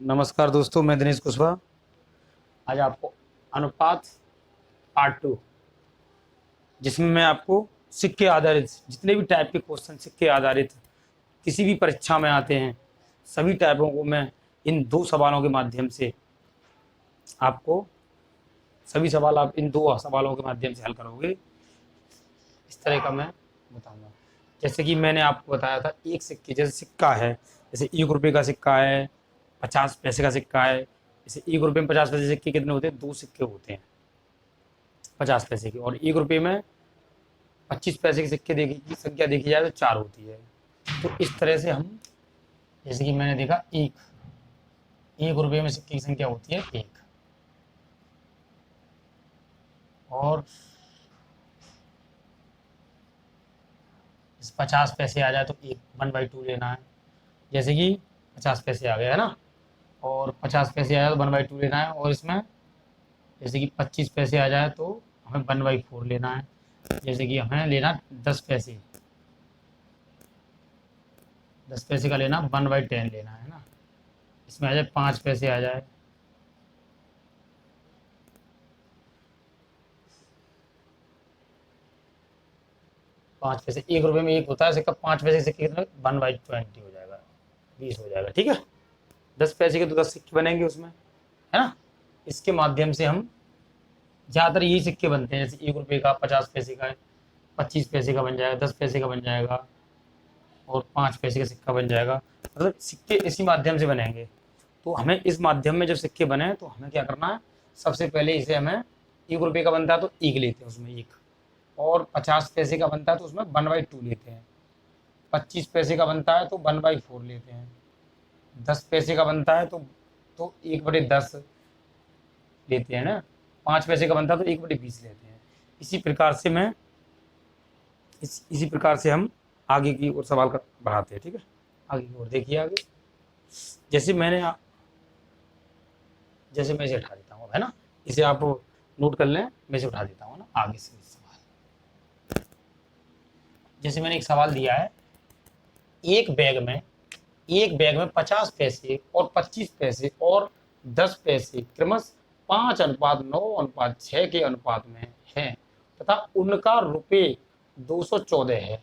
नमस्कार दोस्तों, मैं दिनेश कुशवाहा। आज आपको अनुपात पार्ट टू, जिसमें मैं आपको सिक्के आधारित जितने भी टाइप के क्वेश्चन सिक्के आधारित किसी भी परीक्षा में आते हैं, सभी टाइपों को मैं इन दो सवालों के माध्यम से आपको सभी सवाल आप इन दो सवालों के माध्यम से हल करोगे। इस तरह का मैं बताऊंगा। जैसे कि मैंने आपको बताया था, एक सिक्के जैसे सिक्का है, जैसे 1 रुपये का सिक्का है, 50 पैसे का सिक्का है। जैसे 1 रुपये में 50 पैसे सिक्के कितने होते हैं? 2 सिक्के होते हैं 50 पैसे के। और 1 रुपये में 25 पैसे के सिक्के देखी की संख्या देखी जाए तो 4 होती है। तो इस तरह से हम, जैसे कि मैंने देखा, 1 रुपये में सिक्के की संख्या होती है 1। और इस 50 पैसे आ जाए तो 1/2 लेना है। जैसे कि 50 पैसे आ गए है ना, और 50 पैसे आया तो 1/2 लेना है। और इसमें जैसे कि 25 पैसे आ जाए तो हमें 1/4 लेना है। जैसे कि हमें लेना 10 पैसे, 10 पैसे का लेना 1/10 लेना है ना। इसमें आ जाए 5 पैसे आ जाए, 5 पैसे। 1 रुपये में एक होता है सिक्का, 5 पैसे के सिक्के कितने? 1/20 हो जाएगा, 20 हो जाएगा। ठीक है, 10 पैसे के तो 10 सिक्के बनेंगे उसमें, है ना। इसके माध्यम से हम ज़्यादातर यही सिक्के बनते हैं। जैसे 1 रुपये का, 50 पैसे का, 25 पैसे का बन जाएगा, 10 पैसे का बन जाएगा, और 5 पैसे का सिक्का बन जाएगा। मतलब सिक्के इसी माध्यम से बनेंगे। तो हमें इस माध्यम में जब सिक्के बने तो हमें क्या करना है? सबसे पहले इसे हमें, 1 रुपये का बनता है तो 1 लेते हैं उसमें 1, और 50 पैसे का बनता है तो उसमें 1/2 लेते हैं। 25 पैसे का बनता है तो 1/4 लेते हैं। 10 पैसे का बनता है तो 1/10 लेते हैं ना। 5 पैसे का बनता है तो 1/20 लेते हैं। इसी प्रकार से मैं इसी प्रकार से हम आगे की ओर सवाल कर बढ़ाते हैं। ठीक है, आगे की ओर देखिए। आगे जैसे जैसे मैं इसे उठा देता हूँ, है ना। इसे आप नोट कर लें, मैं इसे उठा देता हूँ ना आगे से सवाल। जैसे मैंने एक सवाल दिया है, एक बैग में एक बैग में 50 पैसे और 25 पैसे और 10 पैसे क्रमश 5:9:6 के अनुपात में है, तथा उनका रुपये 214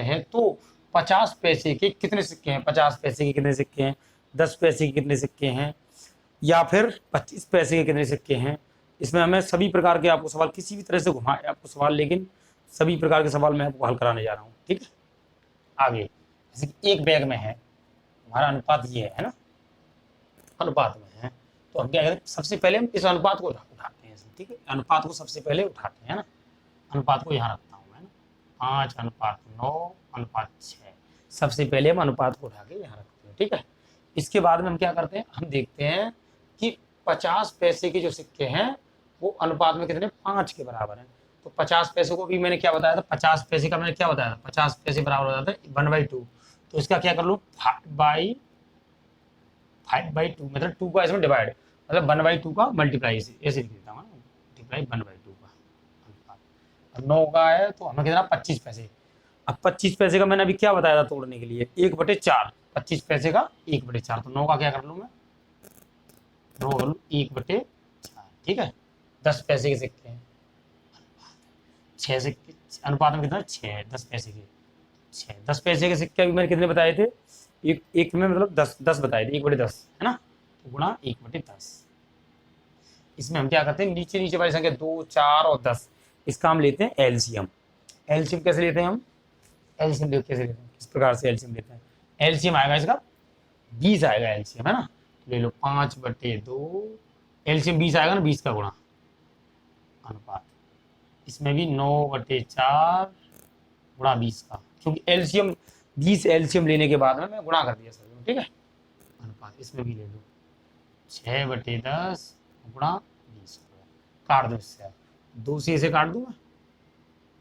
है। तो 50 पैसे के कितने सिक्के हैं? 50 पैसे के कितने सिक्के हैं? 10 पैसे के कितने सिक्के हैं? या फिर 25 पैसे के कितने सिक्के हैं? इसमें हमें सभी प्रकार के, आपको सवाल किसी भी तरह से घुमाए आपको सवाल, लेकिन सभी प्रकार के सवाल मैं आपको हल कराने जा रहा हूँ। ठीक है, आगे जैसे कि एक बैग में है, हमारा अनुपात ये है ना, अनुपात में है। तो हम क्या करें? सबसे पहले हम इस अनुपात को उठाते हैं। ठीक है, अनुपात को सबसे पहले उठाते हैं ना। अनुपात को यहाँ रखता हूँ मैं ना, 5:9:6। सबसे पहले हम अनुपात को उठा के यहाँ रखते हैं। ठीक है, इसके बाद में हम क्या करते हैं? हम देखते हैं कि 50 पैसे के जो सिक्के हैं वो अनुपात में कितने? 5 के बराबर हैं। तो 50 पैसे को भी मैंने क्या बताया था? 50 पैसे का मैंने क्या बताया था? 50 पैसे बराबर हो जाता है 1/2। तो इसका क्या कर लूँ? 5/2, मतलब 2 का इसमें डिवाइड, मतलब 1/2 का मल्टीप्लाई, ऐसे लिख देता हूँ, मल्टीप्लाई 1/2 का अनुपात। अब 9 का है तो हमें कितना? 25 पैसे। अब 25 पैसे का मैंने अभी क्या बताया था तोड़ने के लिए? 1/4। 25 पैसे का 1/4, तो 9 का क्या कर लूँ मैं? 9 कर लूँ 1/4। ठीक है, 10 पैसे के सिक्के हैं, 6 सिक्के अनुपात में कितना? 6, 10 पैसे के 6। 10 पैसे के सिक्के अभी मैंने कितने बताए थे? एक में मतलब 10 बताए थे, 1/10 है ना, तो गुणा 1/10। इसमें हम क्या करते हैं? नीचे नीचे वाली संख्या 2, 4 और 10, इसका हम लेते हैं एलसीएम। एलसीएम कैसे लेते हैं हम? एलसीएम कैसे लेते हैं? किस प्रकार से एलसीएम लेते हैं? एलसीएम आएगा इसका 20 आएगा एलसीएम, है ना। तो ले लो 5/2, एलसीएम 20 आएगा ना, 20 का गुणा अनुपात। इसमें भी 9/4 गुणा 20 का, क्योंकि एलसीएम 20 एलसीएम लेने के बाद में मैं गुणा कर दिया सर। ठीक है, अनुपात इसमें भी ले लो 6/10 गुणा 20 काट दो इससे। 2 से इसे काट दूंगा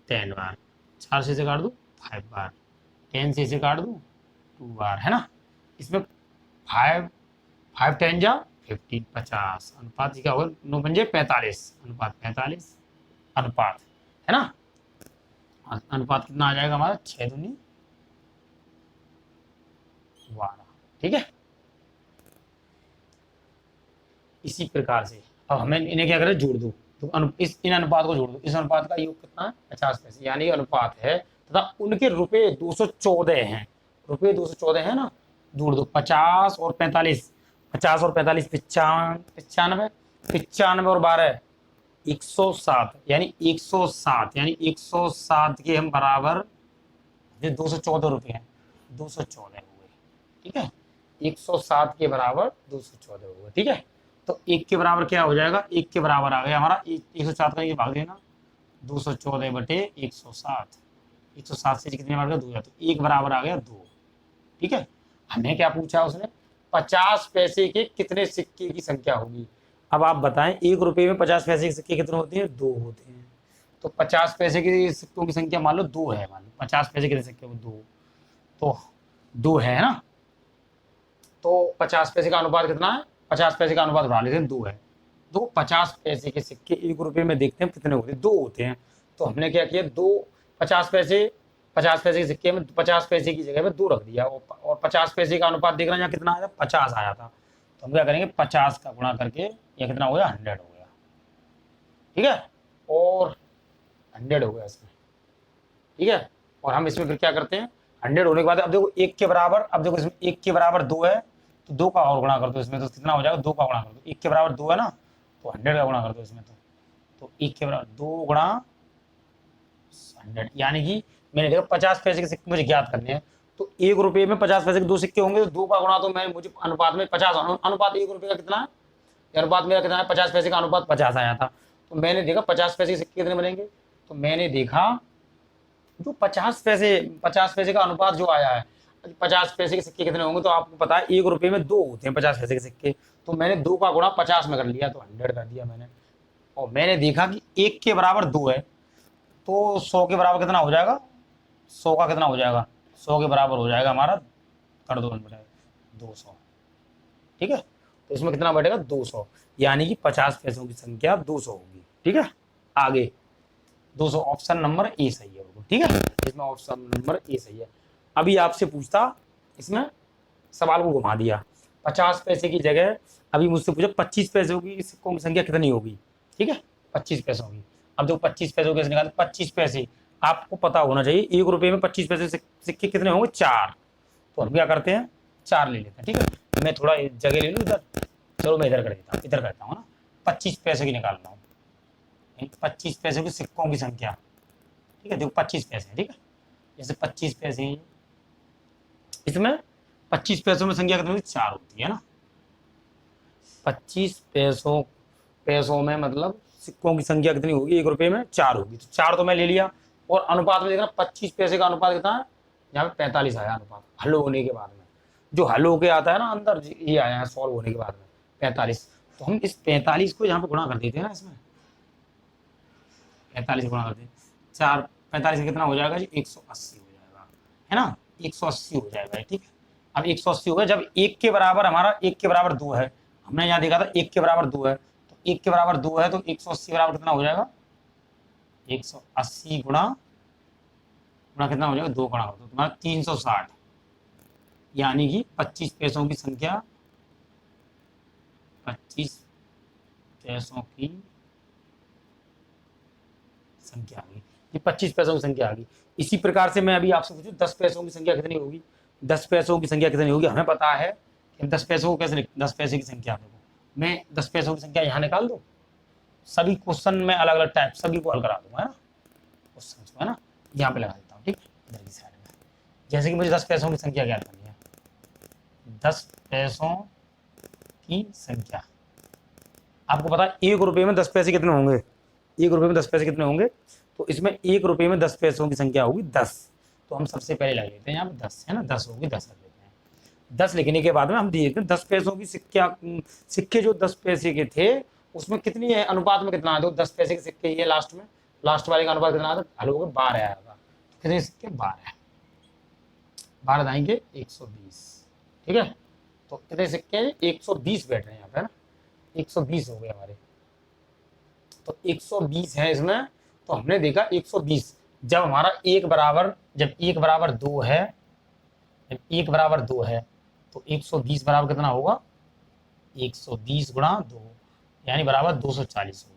10 बार, 4 से इसे काट दूँ 5 बार, 10 से इसे काट दूँ 2 बार, है ना। इसमें 5 5 10 जा 15, 50। अनुपात क्या होगा? 9 पंजे 45, अनुपात 45 अनुपात, है ना। अनुपात कितना आ जाएगा हमारा? 6 दूनी 12। ठीक है, इसी प्रकार से अब हमें इन्हें क्या करें, जोड़ दो। तो इन अनुपात को जोड़ दो। इस अनुपात का योग कितना है, 50 पैसे, यानी अनुपात है तथा उनके रुपए 214 हैं। रुपए 214 है ना, जोड़ दो। 50 और 45, 50 और 45 95, 95 और 12 107, यानी 107, यानी 107 के हम बराबर, जो 214 रुपये हैं, 214 हो गए। ठीक है, 107 के बराबर 214 हो गए। ठीक है, तो 1 के बराबर क्या हो जाएगा, 1 के बराबर आ गया हमारा 107 का ये भाग देना 214 बटे 107, 107 से कितने बार का 2, तो 1 बराबर आ गया 2। ठीक है, हमें क्या पूछा उसने, 50 पैसे के कितने सिक्के की संख्या होगी। अब आप बताएं, 1 रुपए में 50 पैसे के सिक्के कितने होते हैं, 2 होते हैं। तो 50 पैसे के सिक्कों की संख्या मान लो 2 है, मान लो 50 पैसे के सिक्के 2, तो 2 है ना, तो 50 पैसे का अनुपात कितना है, 50 पैसे का अनुपात उठा लेते हैं, 2 है। तो 50 पैसे के सिक्के 1 रुपए में देखते हैं कितने होते हैं, 2 होते हैं। तो हमने क्या किया, 2 50 पैसे के सिक्के में 50 पैसे की जगह पे 2 रख दिया, और 50 पैसे का अनुपात देख रहे हैं यहाँ कितना आया था, 50 आया था। तो हम क्या करेंगे, 50 का गुणा करके ये कितना हो गया, 100 हो गया। ठीक है, और 100 हो गया इसमें। ठीक है, और हम इसमें फिर क्या करते हैं, 100 होने के बाद अब देखो 1 के बराबर, अब देखो इसमें 1 के बराबर 2 है, तो 2 का और गुणा कर दो इसमें, तो कितना हो जाएगा, 2 का गुणा कर दो। 1 के बराबर 2 है ना, तो 100 का गुणा कर दो इसमें, तो 1 के बराबर 2 गुणा 100, यानी कि मैंने देखा 50 पैसे के सिक्के मुझे ज्ञात करने हैं। तो 1 रुपये में 50 पैसे के 2 सिक्के होंगे, तो 2 का गुणा, तो मैं मुझे अनुपात में 50, अनुपात 1 रुपये का कितना है, अनुपात मेरा कितना है, 50 पैसे का अनुपात 50 आया था। तो मैंने देखा 50 पैसे के सिक्के कितने बनेंगे, तो मैंने देखा जो 50 पैसे का अनुपात जो आया है, 50 पैसे के सिक्के कितने होंगे, तो आपको पता है 1 रुपये में 2 होते हैं 50 पैसे के सिक्के। तो मैंने 2 का गुणा 50 में कर लिया, तो 100 कर दिया मैंने। और मैंने देखा कि 1 के बराबर 2 है, तो 100 के बराबर कितना हो जाएगा, 100 का कितना हो जाएगा, 100 के बराबर हो जाएगा हमारा, कर दो 200। ठीक है, तो इसमें कितना बैठेगा, 200, यानी कि 50 पैसों की संख्या 200 होगी। ठीक है, आगे 200, ऑप्शन नंबर ए सही है। ठीक है, इसमें ऑप्शन नंबर ए सही है। अभी आपसे पूछता, इसमें सवाल को घुमा दिया, 50 पैसे की जगह अभी मुझसे पूछा 25 पैसों की सिक्कों की संख्या कितनी होगी। ठीक है, 25 पैसों की। अब जो 25 पैसों कैसे निकालते, 25 पैसे आपको पता होना चाहिए, 1 रुपये में 25 पैसे सिक्के कितने होंगे, 4। तो हम क्या करते हैं, 4 ले लेते हैं। ठीक है, मैं थोड़ा जगह ले लूँ इधर, चलो मैं इधर कर देता हूँ, इधर करता हूँ ना, 25 पैसे की निकाल रहा हूँ, 25 पैसों की सिक्कों की संख्या। ठीक है, देखो 25 पैसे, ठीक है, जैसे 25 पैसे हैं, इसमें 25 पैसों में संख्या कितनी होती है, 4 होती है ना। 25 पैसों में मतलब सिक्कों की संख्या कितनी होगी, 1 रुपये में 4 होगी, तो 4 तो मैं ले लिया। और अनुपात में देखना 25 पैसे का अनुपात कितना है, यहाँ पे 45 आया अनुपात, हल होने के बाद में, जो हल होके आता है ना अंदर, ये आया है सॉल्व होने के बाद में 45। तो हम इस 45 को यहाँ पे गुणा कर देते हैं ना, इसमें 45 गुणा कर देते, 4 45 कितना हो जाएगा जी, 180 हो जाएगा, है ना, 180 हो जाएगा। ठीक है, अब 180 हो गया, जब 1 के बराबर हमारा 1 के बराबर 2 है, हमने यहाँ देखा था 1 के बराबर 2 है, तो 1 के बराबर 2 है, तो 180 बराबर कितना हो जाएगा, 180 गुणा कितना हो जाएगा, 2 गुणा हो, तो तुम्हारा 360, यानी कि 25 पैसों की संख्या, 25 पैसों की संख्या आ गई, ये 25 पैसों की संख्या आ गई। इसी प्रकार से मैं अभी आपसे पूछूं 10 पैसों की संख्या कितनी होगी, 10 पैसों की संख्या कितनी होगी, हमें पता है कि 10 पैसों को कैसे 10 पैसे की संख्या, देखो मैं 10 पैसों की संख्या यहाँ निकाल दो, सभी क्वेश्चन में अलग अलग टाइप सभी को हल करा दूंगा, है ना, क्वेश्चन को, है ना, यहाँ पे लगा देता हूँ। ठीक है, इधर की साइड में, जैसे कि मुझे 10 पैसों की संख्या ज्ञात करनी है, 10 पैसों की संख्या, आपको पता है 1 रुपये में 10 पैसे कितने होंगे, 1 रुपये में 10 पैसे कितने होंगे, तो इसमें 1 रुपये में 10 पैसों की संख्या होगी 10। तो हम सबसे पहले लग लेते हैं यहाँ पे 10, है ना, 10 होगी, 10 रख लेते हैं। 10 लिखने के बाद में हम देते हैं 10 पैसों की सिक्के जो 10 पैसे के थे उसमें कितनी है, अनुपात में कितना है, तो 10 पैसे के सिक्के ये लास्ट में, लास्ट वाले का अनुपात कितना आता है, हल हो गया 12 आया था, तो कितने सिक्के, 12, 12 जाएंगे 120। ठीक है, तो कितने सिक्के, 120 बैठ रहे हैं यहाँ पे, है ना, 120 हो गए हमारे, तो 120 है इसमें। तो हमने देखा 120, जब हमारा जब 1 बराबर 2 है, जब 1 बराबर 2 है, तो 120 बराबर कितना होगा, 120 गुणा 2, यानी बराबर 240 होगी।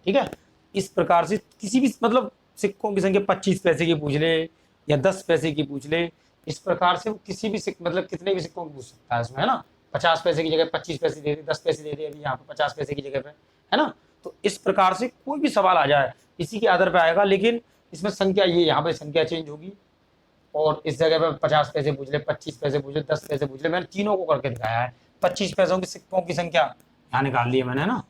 ठीक है, इस प्रकार से किसी भी मतलब सिक्कों की संख्या 25 पैसे की पूछ ले या 10 पैसे की पूछ ले, इस प्रकार से वो किसी भी मतलब कितने भी सिक्कों की पूछ सकता है उसमें, है ना। 50 पैसे की जगह 25 पैसे दे दे, 10 पैसे दे दे, अभी यहाँ पे 50 पैसे की जगह पे, है ना। तो इस प्रकार से कोई भी सवाल आ जाए इसी के आधार पर आएगा, लेकिन इसमें संख्या ये यहाँ पे संख्या चेंज होगी, और इस जगह पे 50 पैसे पूछ ले, 25 पैसे पूछ ले, 10 पैसे पूछ ले, मैंने तीनों को करके दिखाया है। 25 पैसों की सिक्कों की संख्या यहाँ निकाल ली है मैंने ना,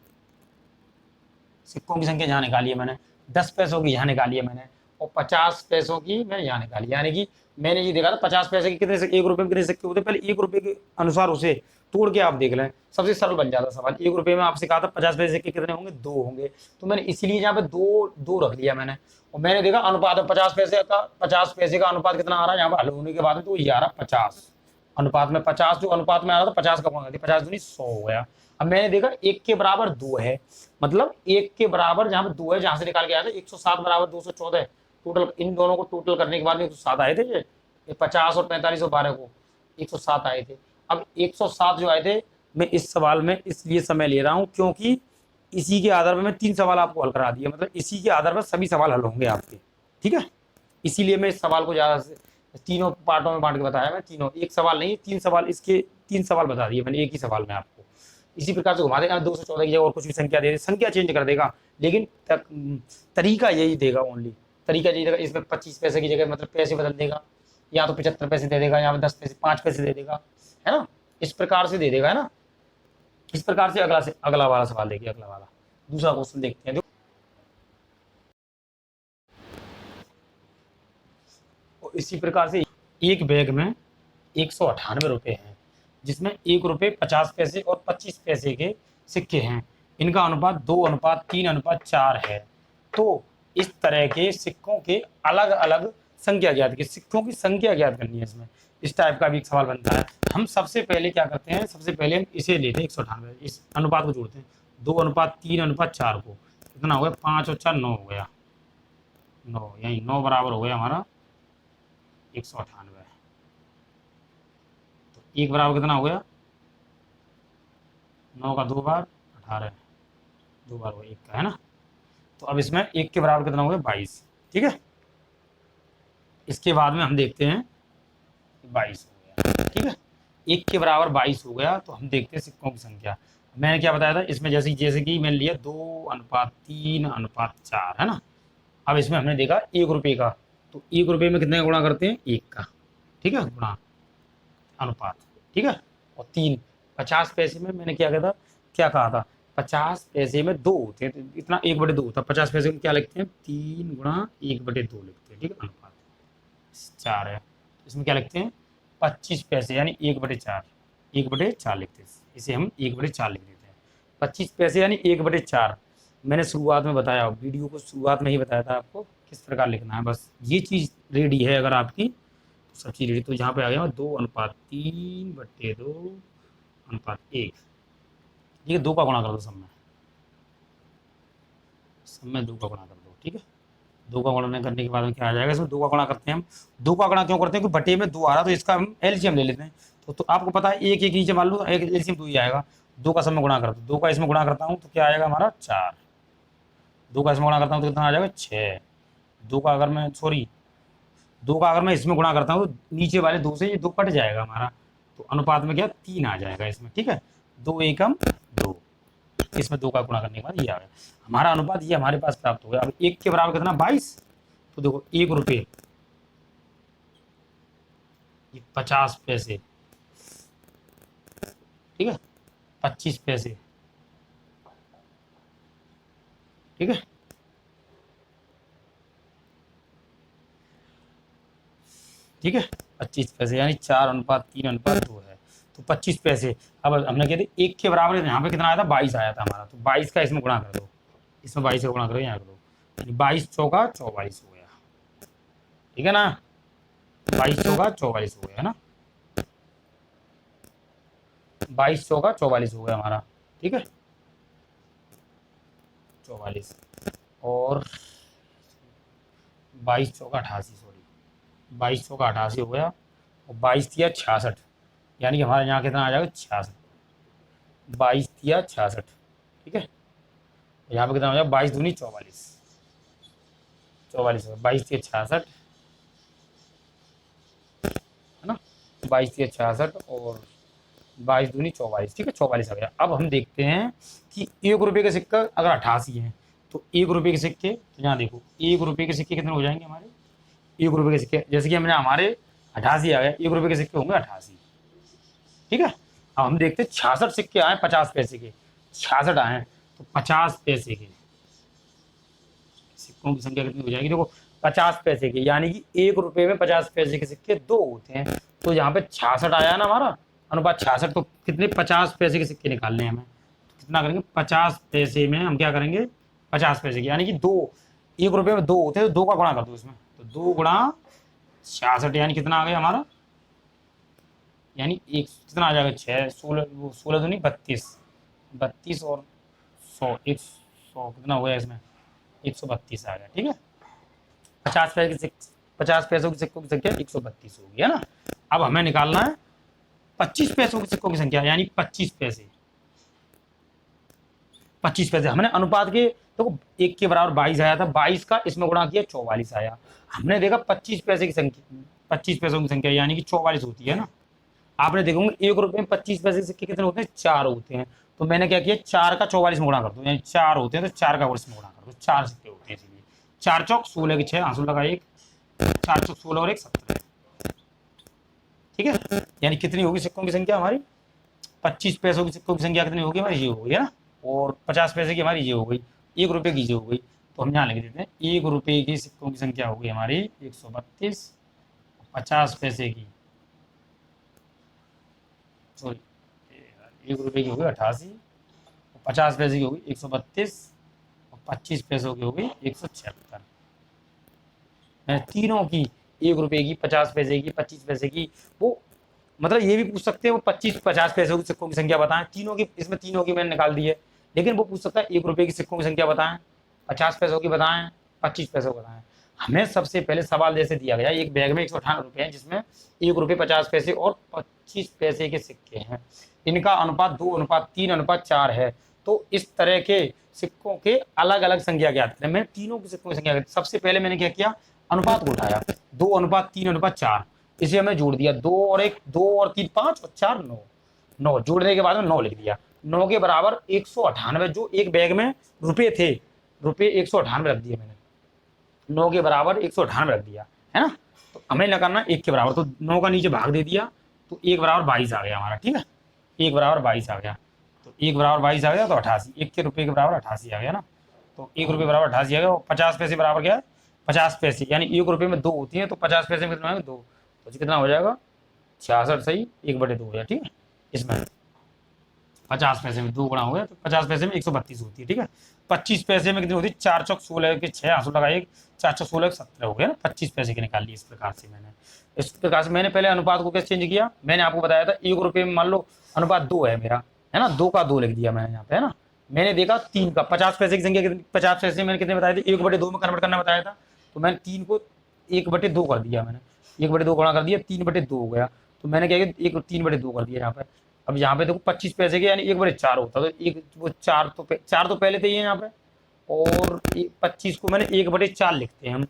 सिक्कों की संख्या यहाँ निकाली है मैंने, 10 पैसों की यहाँ निकाली है मैंने, और 50 पैसों की मैंने यहाँ निकाली, यानी कि मैंने ये देखा था 50 पैसे के कितने, 1 रुपए में कितने सिक्के होते, पहले 1 रुपए के अनुसार उसे तोड़ के आप देख लें, सबसे सरल बन जाता सवाल। 1 रुपए में आपसे कहा था 50 पैसे के कितने होंगे, 2 होंगे, तो मैंने इसीलिए यहाँ पे दो रख लिया मैंने, और मैंने देखा अनुपात में 50 पैसे का अनुपात कितना आ रहा है यहाँ पर हल होने के बाद में, तो ये आ रहा 50 अनुपात में 50, जो अनुपात में आ रहा था 50 का गुणा कर दिया, 50 दूनी 100 हो गया। अब मैंने देखा 1 के बराबर 2 है, मतलब 1 के बराबर जहां पे 2 है, जहां से निकाल के आया था 107 बराबर 214, टोटल इन दोनों को टोटल करने के बाद में 107 आए थे, ये 50 और 45 और 12 को 107 आए थे। अब 107 जो आए थे, मैं इस सवाल में इसलिए समय ले रहा हूं क्योंकि इसी के आधार पर मैं 3 सवाल आपको हल करा दिया, मतलब इसी के आधार पर सभी सवाल हल होंगे आपके। ठीक है, इसीलिए मैं इस सवाल को ज्यादा से तीनों पार्टों में बांट के बताया, मैं तीनों, एक सवाल नहीं 3 सवाल, इसके 3 सवाल बता दिए मैंने एक ही सवाल में आपको। इसी प्रकार से घुमा देगा 214 की जगह और कुछ भी संख्या दे दे, संख्या चेंज कर देगा, लेकिन तरीका यही देगा, ओनली तरीका यही देगा। इसमें 25 पैसे की जगह मतलब पैसे बदल देगा, या तो 75 पैसे दे देगा, या 10 पैसे 5 पैसे दे देगा, है ना, इस प्रकार से दे देगा, है ना। इस प्रकार से अगला वाला सवाल देखिए, अगला वाला दूसरा क्वेश्चन देखते हैं। इसी प्रकार से एक बैग में 198 रुपए हैं, जिसमें 1 रुपए 50 पैसे और 25 पैसे के सिक्के हैं, इनका अनुपात 2:3:4 है। तो इस तरह के सिक्कों के अलग अलग संख्या ज्ञात की, सिक्कों की संख्या ज्ञात करनी है इसमें, इस टाइप का भी एक सवाल बनता है। हम सबसे पहले क्या करते हैं, सबसे पहले हम इसे लेते हैं 198, इस अनुपात को जोड़ते हैं, 2:3:4 को, कितना हो गया, 5 और 4 9 हो गया, 9, यही 9 बराबर हो गया हमारा 198। तो 1 बराबर कितना हो गया, 9 का 2 बार 18, 2 बार हो 1 का, है ना। तो अब इसमें 1 के बराबर कितना हो गया, 22। ठीक है, इसके बाद में हम देखते हैं 22 हो गया। ठीक है, 1 के बराबर 22 हो गया, तो हम देखते हैं सिक्कों की संख्या। मैंने क्या बताया था इसमें, जैसे कि मैंने लिया 2:3:4, है ना। अब इसमें हमने देखा 1 रुपये का, तो 1 रुपये में कितने का गुणा करते हैं, 1 का। ठीक है, गुणा अनुपात। ठीक है, और 3 50 पैसे में मैंने क्या कहा था 50 पैसे में 2 होते हैं, तो इतना 1/2 होता है, 50 पैसे में क्या लिखते हैं, 3 गुणा 1/2 लिखते हैं। ठीक है, अनुपात 4 है, इसमें क्या लिखते हैं 25 पैसे, यानी 1/4, 1/4 लिखते हैं, इसे हम 1/4 लिख देते हैं। 25 पैसे यानी 1/4, मैंने शुरुआत में बताया, वीडियो को शुरुआत में ही बताया था आपको किस प्रकार लिखना है, बस ये चीज़ रेडी है अगर आपकी, तो सब चीज़ रेडी। तो यहाँ पे आ गया 2:3/2:1, ठीक है, 2 का गुणा कर दो सब में 2 का गुणा कर दो। ठीक है, 2 का गुणा करने के बाद में क्या आ जाएगा, इसमें 2 का गुणा करते हैं हम, 2 का गुणा क्यों करते हैं, कि बटे में 2 आ रहा, तो इसका हम एलसीएम ले लेते हैं। तो आपको पता है एक नीचे मान लो, एक एलसीएम 2 ही आएगा, 2 का सब में गुणा कर दो, 2 का इसमें गुणा करता हूँ तो क्या आएगा हमारा 4, 2 का इसमें गुणा करता हूँ तो कितना आ जाएगा 6, 2 का अगर मैं इसमें गुणा करता हूँ तो नीचे वाले 2 से ये 2 कट जाएगा हमारा, तो अनुपात में क्या 3 आ जाएगा इसमें। ठीक है, 2 एकम 2, इसमें 2 का गुणा करने के बाद ये आ गया हमारा अनुपात, ये हमारे पास प्राप्त हो गया। अब 1 के बराबर कितना 22, तो देखो 1 रुपये 50 पैसे, ठीक है, 25 पैसे, ठीक है, ठीक है, 25 पैसे यानी 4:3:2 है, तो 25 पैसे। अब हमने कहते 1 के बराबर यहाँ पे कितना आया था 22 आया था हमारा, तो 22 का इसमें गुणा कर दो, इसमें 22 का गुणा करो, यहाँ कर दो, 22 चौका 44 हो गया। ठीक है ना, 22 चौका 44 हो गया, है ना, 22 चौका 44 हो गया हमारा। ठीक है, 44 और 22 चौका 88, सॉरी 22 चौका 88 हो गया, और 22 तिया 66, यानी कि हमारे यहाँ कितना आ जाएगा 66, 22 तिया 66, ठीक है, यहाँ पे कितना हो जाएगा 22 दूनी 44, 44 22 3 66 है ना, 22 3 66 और 22 दूनी 44, ठीक है 44 आ गया। अब हम देखते हैं कि 1 रुपये के सिक्का अगर 88 है तो 1 रुपये के सिक्के, तो यहाँ देखो 1 रुपये के सिक्के कितने हो जाएंगे हमारे, 1 रुपये के सिक्के जैसे कि हमने हमारे 88 आ गया, 1 रुपये के सिक्के होंगे 88, ठीक है। अब हम देखते हैं 66 सिक्के आए 50 पैसे के, 66 आए तो 50 पैसे के सिक्कों की संख्या कितनी हो जाएगी, देखो 50 पैसे के, यानी कि 1 रुपये में 50 पैसे के सिक्के 2 होते हैं, तो यहाँ पे 66 आया ना हमारा अनुपात 66, तो कितने 50 पैसे के सिक्के निकालने हैं हमें, तो कितना करेंगे 50 पैसे में हम क्या करेंगे 50 पैसे के, यानी कि 2, 1 रुपये में 2 होते हैं तो 2 का गुणा कर दो इसमें, तो 2 गुणा 66 यानी कितना आ गया हमारा, यानी एक कितना आ जाएगा 6 16 16 दूनी 32, 32 और 100 100 कितना हो गया इसमें 132 आ गया, ठीक है। 50 पैसों के सिक्कों की संख्या 132 होगी, है ना। अब हमें निकालना है 25 पैसों के सिक्कों की संख्या, यानी 25 पैसे, 25 पैसे हमने अनुपात के देखो 1 के बराबर 22 आया था, 22 का इसमें गुणा किया 44 आया, हमने देखा 25 पैसे की संख्या 25 पैसों की संख्या यानी कि 44 होती है ना। आपने देखोगे 1 रुपये में 25 पैसे के सिक्के कितने होते हैं 4 होते हैं, तो मैंने क्या किया 4 का 44 में गुणा कर दो, यानी 4 होते हैं तो 4 का इसमें गुणा कर दो, 4 सिक्के होते हैं, इसलिए 4 चौक 16 के 6 आंसू लगा 1, 4 चौक 16 और 1 17, ठीक है। यानी कितनी होगी सिक्कों की संख्या हमारी 25 पैसों की सिक्कों की संख्या कितनी होगी हमारी ये हो गई है ना, और 50 पैसे की हमारी ये हो गई, 1 रुपये की ये हो गई, तो हम यहाँ लिख देते हैं 1 रुपये की सिक्कों की संख्या हो गई हमारी 132, 50 पैसे की सॉरी 1 रुपये की हो गई 88, 50 पैसे की होगी 132 और 25 पैसों की होगी 176। मैंने तीनों की 1 रुपये की 50 पैसे की 25 पैसे की, वो मतलब ये भी पूछ सकते हैं वो 25 50 पैसों की सिक्कों की संख्या बताएं, तीनों की इसमें तीनों की मैंने निकाल दी है, लेकिन वो पूछ सकता है 1 रुपये की सिक्कों की संख्या बताएं, 50 पैसों की बताएं, 25 पैसों बताएं। हमें सबसे पहले सवाल जैसे दिया गया एक बैग में 198 रुपये हैं जिसमें 1 रुपये 50 पैसे और 25 पैसे के सिक्के हैं, इनका अनुपात 2:3:4 है, तो इस तरह के सिक्कों के अलग अलग संख्या ज्ञात करें। मैं तीनों की सिक्कों की संख्या सबसे पहले मैंने क्या किया अनुपात को उठाया 2:3:4, इसे हमें जोड़ दिया 2 और 1 2 और 3 5 और 4 9, 9 जोड़ने के बाद में 9 लिख दिया, 9 के बराबर 198 जो एक बैग में रुपए थे, रुपए 198 रख दिए मैंने, 9 के बराबर 198 रख दिया है ना। तो हमें लगाना 1 के बराबर, तो 9 का नीचे भाग दे दिया तो 1 बराबर 22 आ गया हमारा, ठीक है 1 बराबर 22 आ गया, तो 1 बराबर 22 आ गया तो 88, 1 के रुपये के बराबर 88 आ गया ना, तो 1 रुपये बराबर 88 आ गया, 50 पैसे बराबर क्या है 50 पैसे, यानी 1 रुपये में 2 होती है तो 50 पैसे में कितना है 2, तो कितना हो जाएगा 66 सही 1/2 हो गया, ठीक है। इसमें 50 पैसे में 2 गुणा हो गया तो 50 पैसे में 132 होती है, ठीक है। 25 पैसे में कितनी होती है 4 चौक 16 के 6 आंसू लगा 1, 4 चौक 16 के 17 हो गया ना, 25 पैसे के निकाल लिए। इस प्रकार से मैंने पहले अनुपात को कैसे चेंज किया, मैंने आपको बताया था 1 रुपये में मान लो अनुपात 2 है मेरा, है ना, 2 का 2 लिख दिया मैंने यहाँ पे, है ना। मैंने देखा 3 का 50 पैसे की संख्या कितनी, 50 पैसे मैंने कितने बताए थे 1/2 में कन्वर्ट करना बताया था, तो मैंने 3 को 1/2 कर दिया, मैंने 1/2 गुणा कर दिया 3/2 हो गया, तो मैंने क्या किया 1 3/2 कर दिया यहाँ पे। अब यहाँ पे देखो 25 पैसे के यानी 1/4 होता, तो एक वो 4 तो पहले थे यहाँ पे, और 25 को मैंने 1/4 लिखते हैं हम,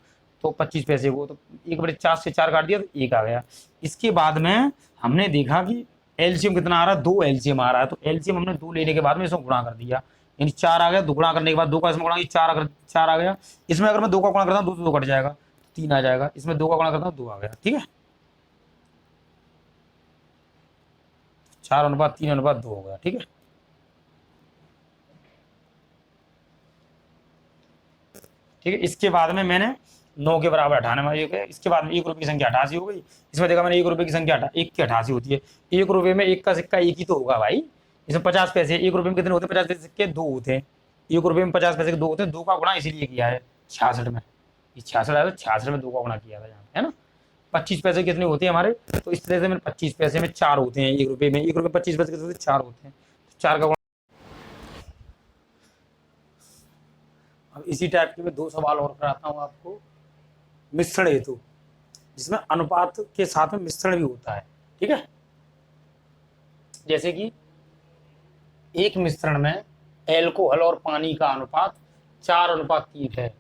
तो 25 पैसे को तो 1/4 से 4 काट दिया तो 1 आ गया। इसके बाद में हमने देखा कि एलसीएम कितना आ रहा है 2 एलसीएम आ रहा है, तो एलसीएम हमने 2 लेने के बाद में इसमें गुणा कर दिया, यानी 4 आ गया, 2 गुणा करने के बाद 2 का इसमें गुणा 4 आ गया। इसमें अगर मैं 2 का गुणा करता हूँ 2 से 2 कट जाएगा 3 आ जाएगा, इसमें 2 का गुणा करता हूँ 2 आ गया, ठीक है 4:3:2 हो गया, ठीक है। ठीक है, इसके बाद में मैंने 9 के बराबर 98, इसके बाद में 1 रुपये की संख्या 88 हो गई, इसमें देखा मैंने 1 रुपये की संख्या 1 की 88 होती है, 1 रुपये में 1 का सिक्का 1 ही तो होगा भाई, इसमें 50 पैसे 1 रुपये में कितने होते हैं 50 पैसे सिक्के 2 होते हैं, 1 रुपये में 50 पैसे के 2 होते हैं, 2 का गुणा इसीलिए किया है 66 में, 66 आया तो 66 में 2 का गुणा किया था यहाँ पे, है ना। 25 पैसे कितने होते हैं हमारे, तो इस तरह से मैंने 25 पैसे में 4 होते हैं, 1 रुपये में 25 पैसे कितने 4 होते हैं, तो 4 का। अब इसी टाइप के मैं 2 सवाल और कराता हूँ आपको, मिश्रण हेतु, जिसमें अनुपात के साथ में मिश्रण भी होता है, ठीक है। जैसे कि एक मिश्रण में एल्कोहल और पानी का अनुपात 4:3 है।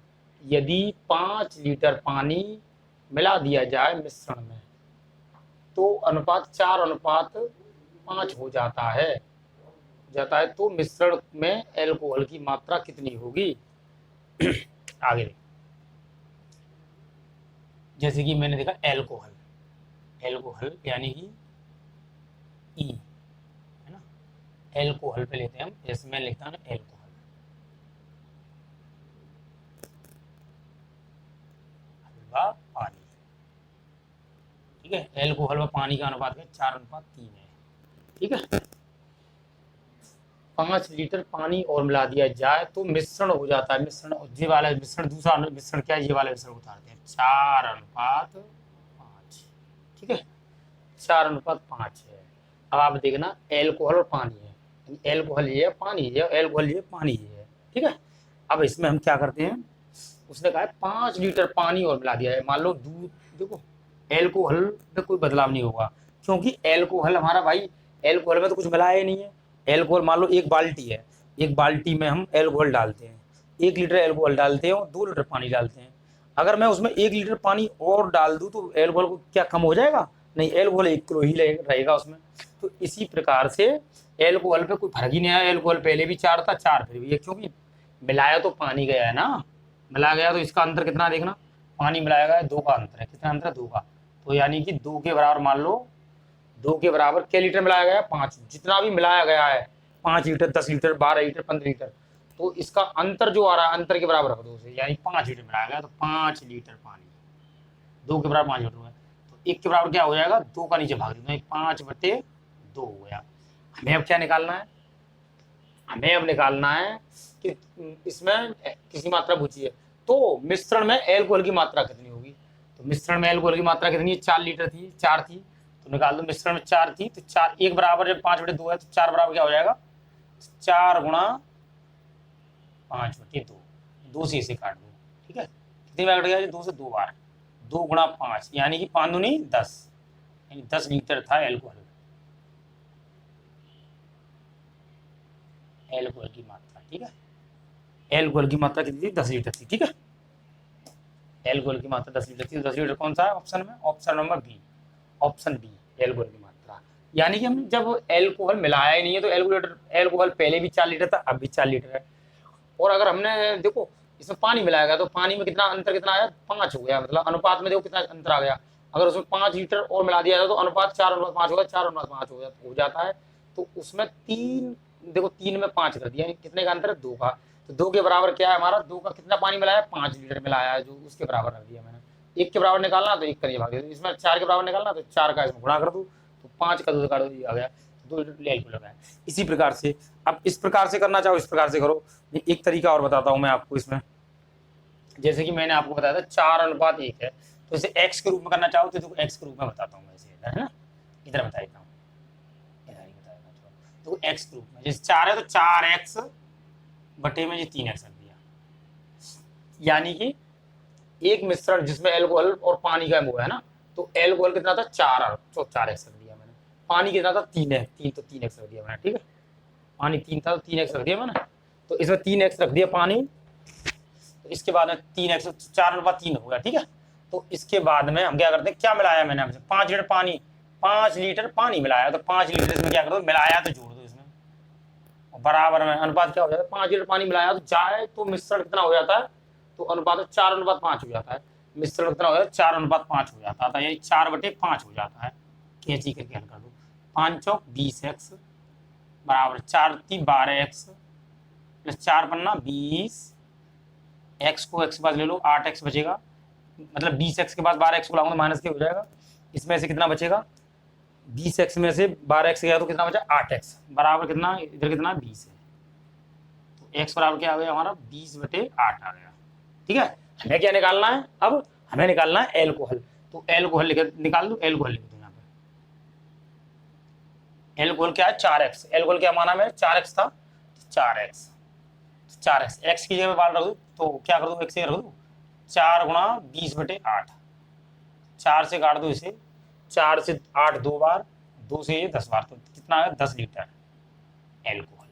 यदि 5 लीटर पानी मिला दिया जाए मिश्रण में तो अनुपात 4:5 हो जाता है तो मिश्रण में एल्कोहल की मात्रा कितनी होगी? आगे देखो, जैसे कि मैंने देखा एल्कोहल यानी कि ई, है ना, एल्कोहल पे लेते हैं हम, जैसे मैं लिखता हूँ एल्कोहल, हलवा पानी, ठीक है। एल्कोहल व पानी का अनुपात है 4:3 है, ठीक है। 5 लीटर पानी और मिला दिया जाए तो मिश्रण हो जाता है, मिश्रण ये वाला मिश्रण, दूसरा मिश्रण क्या है, ये वाला मिश्रण उतारते हैं 4:5, ठीक है, 4:5 है। अब आप देखना एल्कोहल और पानी है, एल्कोहल ये है, पानी ये, एल्कोहल ये, पानी ये है, ठीक है। अब इसमें हम क्या करते हैं, उसने कहा है 5 लीटर पानी और मिला दिया है। मान लो दूध, देखो एल्कोहल में कोई बदलाव नहीं होगा क्योंकि एल्कोहल हमारा भाई, एल्कोहल में तो कुछ मिलाया ही नहीं है। एल्कोहल मान लो एक बाल्टी है, एक बाल्टी में हम एल्कोहल डालते हैं, 1 लीटर एल्कोहल डालते हैं और 2 लीटर पानी डालते हैं। अगर मैं उसमें 1 लीटर पानी और डाल दूं तो एल्कोहल को क्या कम हो जाएगा? नहीं, एल्कोहल 1 किलो ही रहेगा उसमें। तो इसी प्रकार से एल्कोहल पे कोई फर्क ही नहीं आया, एल्कोहल पहले भी 4 था, 4 फिर भी है, क्योंकि मिलाया तो पानी गया है ना, मिलाया गया तो इसका अंतर कितना देखना, पानी मिलाया गया है 2 का अंतर है, कितना अंतर है 2 का, तो यानी कि 2 के बराबर मान लो, 2 के बराबर क्या लीटर मिलाया गया है? 5, जितना भी मिलाया गया है 5 लीटर, 10 लीटर, 12 लीटर, 15 लीटर, तो इसका अंतर जो आ रहा है अंतर के बराबर रख दो उसे, यानी 5 लीटर मिलाया गया तो 5 लीटर पानी, 2 के बराबर 5 लीटर हुआ, तो 1 के बराबर क्या हो जाएगा, 2 का नीचे भाग देना, 5/2 हो गया। हमें अब क्या निकालना है, हमें अब निकालना है कि इसमें किसी मात्रा पूछी है तो मिश्रण में एल्कोहल की मात्रा कितनी होगी। तो मिश्रण में एल्कोहल की मात्रा कितनी है, 4 लीटर थी, 4 थी, तो निकाल दो, मिश्रण में 4 थी तो 4, 1 बराबर जब 5/2 है तो 4 बराबर क्या हो जाएगा, 4 गुणा 5/2, 2 से इसे काट दो, ठीक है, कितनी बार कट गया, 2 से 2 बार, 2 गुणा 5 यानी कि 5 दूनी 10, यानी 10 लीटर था एल्कोहल, एल्कोहल की मात्रा, ठीक है। एल्कोहल की मात्रा कितनी थी, 10 लीटर थी, ठीक है। एल्कोहल की मात्रा 10 लीटर थी, 10 लीटर कौन सा है ऑप्शन में, option number B, option B, alcohol की मात्रा। यानी कि हम जब एल्कोहल मिलाया ही नहीं है तो एल्कोहल पहले भी 4 लीटर था, अब भी 4 लीटर है। और अगर हमने देखो इसमें पानी मिलाया गया तो पानी में कितना अंतर, कितना आया, 5 हो गया, मतलब अनुपात में देखो कितना अंतर आ गया। अगर उसमें 5 लीटर और मिला दिया जाए तो अनुपात 4:5 होगा, 4:5 हो जाता है। तो उसमें 3, देखो 3 में 5 कर दिया, कितने का अंतर है, 2 का। तो 2 के बराबर क्या है हमारा, 2 का कितना पानी मिलाया, 5 लीटर मिलाया है, जो उसके बराबर रख दिया मैंने। 1 के बराबर निकालना तो 1 का भाग दे, इसमें 4 के बराबर निकालना तो 4 का इसमें गुणा कर दो, तो 5 का 2 से काट दो, आ गया 2 लीटर एल्कोहल लगाया। इसी प्रकार से अब इस प्रकार से करना चाहो इस प्रकार से करो। एक तरीका और बताता हूं मैं आपको इसमें, जैसे कि मैंने आपको बताया था 4:1 है, तो इसे x के रूप में करना चाहो तो देखो x के रूप में बताता हूँ मैं इसे, इधर है ना, इधर बता देता हूँ, इधर ही बता देता हूँ। तो x के रूप में जैसे 4 है तो 4x बटे में ये 3x रख दिया, यानी कि एक मिश्रण जिसमें एल्कोहल और पानी का वो है ना, तो एल्कोहल कितना था 4, तो 4x रख दिया मैंने, पानी कितना था 3 है, 3 तो 3x रख दिया मैंने, ठीक है, पानी 3 था तो 3x रख दिया मैंने, तो इसमें 3x रख दिया पानी, तो इसके बाद में 3x 4:3 हो गया, ठीक है। तो इसके बाद में हम क्या करते हैं, क्या मिलाया मैंने आपसे, 5 लीटर पानी, 5 लीटर पानी मिलाया, तो 5 लीटर इसमें क्या कर दो, मिलाया तो जोड़ दो इसमें, और बराबर में अनुपात क्या हो जाता है, 5 लीटर पानी मिलाया तो जाए तो मिश्रण कितना हो जाता है, तो अनुपात 4:5 हो जाता है, मिश्रण कितना हो जाता है, 4:5 हो जाता था, यानी 4/5 हो जाता है। कैंची करके हल कर दो, 5 चौक 20x बराबर 4 3 12x प्लस 4 पन्ना 20, x को x के पास ले लो, 8x बचेगा, मतलब 20x के पास 12x को लाऊंगा माइनस के हो जाएगा, इसमें से कितना बचेगा, 20x में से 12x गया तो कितना बचा, 8x बराबर कितना, इधर कितना 20 है, तो x बराबर क्या आ गया हमारा 20/8 आ गया, ठीक है। हमें क्या निकालना है, अब हमें निकालना है एल्कोहल, तो एल्कोहल निकाल दो, एल्कोहल लिख दो यहाँ पे, एल्कोहल क्या है 4x, एल्कोहल क्या माना है 4x था, 4x, 4x x की जगह बाल रख दो, तो क्या कर दो, x से रख दो, 4 गुणा 20/8, 4 से काट दो इसे, 4 से 8 2 बार, 2 से ये 10 बार, तो कितना है 10 लीटर एल्कोहल,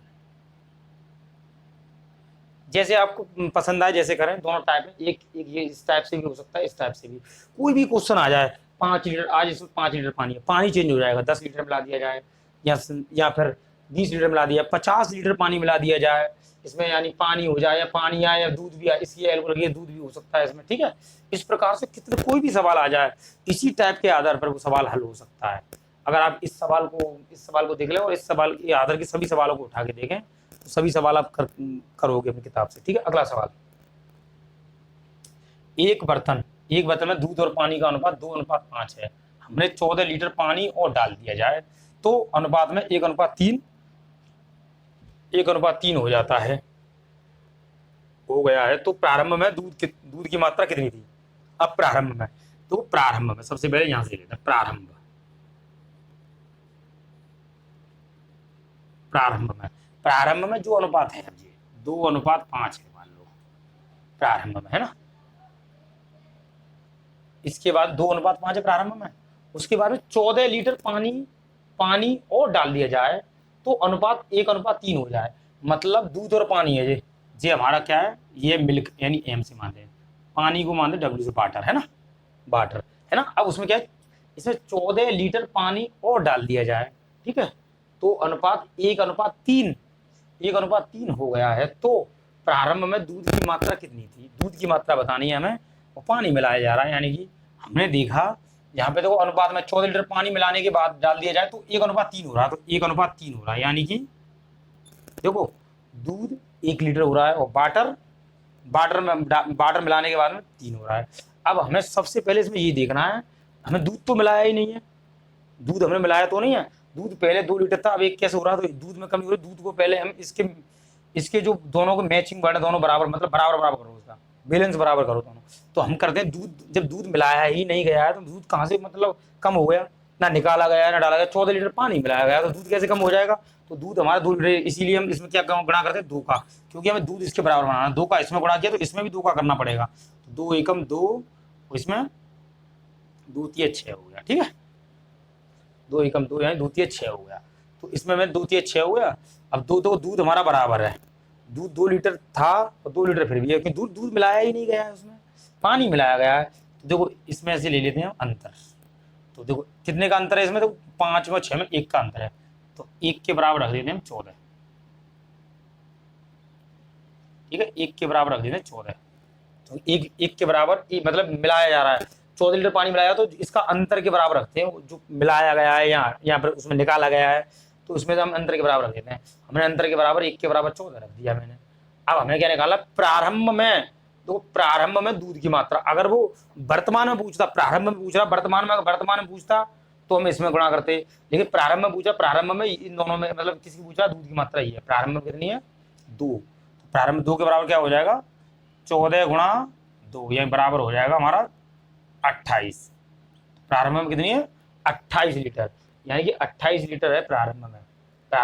जैसे आपको पसंद आए जैसे करें, दोनों टाइप है, एक ये इस टाइप से भी हो सकता है, इस टाइप से भी। कोई भी क्वेश्चन आ जाए, 5 लीटर, आज इसमें 5 लीटर पानी है, पानी चेंज हो जाएगा, 10 लीटर मिला दिया जाए, या फिर 20 लीटर मिला दिया, 50 लीटर पानी मिला दिया जाए इसमें, यानी पानी हो जाए, या पानी आए या दूध भी आए, इसकी एल को लगी दूध भी हो सकता है इसमें, ठीक है। इस प्रकार से कितने कोई भी सवाल आ जाए, इसी टाइप के आधार पर वो सवाल हल हो सकता है। अगर आप इस सवाल को देख लें और इस सवाल के आधार के सभी सवालों को उठा के देखें, तो सभी सवाल आप करोगे अपनी किताब से, ठीक है। अगला सवाल, एक बर्तन में दूध और पानी का अनुपात 2:5 है। हमने 14 लीटर पानी और डाल दिया जाए, तो अनुपात में 1:3 हो जाता है, हो गया है। तो प्रारंभ में दूध की मात्रा कितनी थी? अब प्रारंभ में सबसे पहले यहां से लेते हैं, प्रारंभ में जो अनुपात है, ये 2:5 है मान लो, प्रारंभ में, है ना। इसके बाद 2:5 है प्रारंभ में, उसके बाद में 14 लीटर पानी और डाल दिया जाए, तो अनुपात 1:3 हो जाए। मतलब दूध और पानी है, ये हमारा क्या है, ये मिल्क यानी एम से मानते हैं, पानी को मानते डब्ल्यू से, वाटर है ना, वाटर है ना। अब उसमें क्या है, इसमें 14 लीटर पानी और डाल दिया जाए, ठीक है, तो अनुपात 1:3 हो गया है। तो प्रारंभ में दूध की मात्रा कितनी थी, दूध की मात्रा बतानी है हमें, और पानी मिलाया जा रहा है, यानी कि हमने देखा यहाँ पे देखो, अनुपात में 14 लीटर पानी मिलाने के बाद डाल दिया जाए तो 1:3 हो रहा है, तो 1:3 हो रहा है, यानी कि देखो दूध 1 लीटर हो रहा है, और वाटर मिलाने के बाद में 3 हो रहा है। अब हमें सबसे पहले इसमें ये देखना है, हमें दूध तो मिलाया ही नहीं है, दूध हमने मिलाया तो नहीं है, दूध पहले 2 लीटर था, अब 1 कैसे हो रहा है, तो दूध में कमी हो रही है। दूध को पहले हम इसके जो दोनों को मैचिंग वर्ड, दोनों बराबर, मतलब बराबर करो, उसका बैलेंस बराबर करो दोनों। तो हम करते हैं दूध, जब दूध मिलाया ही नहीं गया है तो दूध कहाँ से मतलब कम हो गया, ना निकाला गया ना डाला गया, 14 लीटर पानी मिलाया गया तो दूध कैसे कम हो जाएगा। तो दूध हमारा 2 लीटर, इसीलिए हम इसमें क्या गुणा करते हैं, 2 का, क्योंकि हमें दूध इसके बराबर बनाना है, 2 का इसमें गुणा किया तो इसमें भी 2 का करना पड़ेगा, तो 2 एकम 2, इसमें 2 तिया 6 हो गया, ठीक है, 2 एकम 2 यानी 2 तिया 6 हो गया। तो इसमें मैं 2 तिया 6 हो गया। अब दो दूध हमारा बराबर है, दूध 2 लीटर था और 2 लीटर फिर भी है, क्योंकि दूध मिलाया ही नहीं गया है, उसमें पानी मिलाया गया है। तो देखो इसमें ऐसे ले लेते हैं अंतर, तो देखो कितने का अंतर है इसमें, तो 5 में 6 में 1 का अंतर है, तो 1 के बराबर रख देते हैं 14, ठीक है, 1 के बराबर रख देते हैं 14, तो 1 के बराबर, मतलब मिलाया जा रहा है, 14 लीटर पानी मिलाया, तो इसका अंतर के बराबर रखते हैं, जो मिलाया गया है यहाँ पर उसमें निकाला गया है, तो उसमें हम अंतर के बराबर रख देते हैं। हमने अंतर के बराबर 1 के बराबर 14 रख दिया मैंने। अब हमें क्या निकाला, प्रारंभ में, तो प्रारंभ में दूध की मात्रा, अगर वो वर्तमान में पूछता, प्रारंभ में पूछ रहा, वर्तमान में पूछता तो हम इसमें गुणा करते, लेकिन प्रारंभ में पूछा, प्रारंभ में इन दोनों में मतलब किसकी पूछा, दूध की मात्रा ही है, प्रारंभ में कितनी है 2, तो प्रारंभ 2 के बराबर क्या हो जाएगा, 14 गुणा 2, यही बराबर हो जाएगा हमारा 28। प्रारंभ में कितनी है 28 लीटर, यानी कि 28 लीटर है प्रारंभ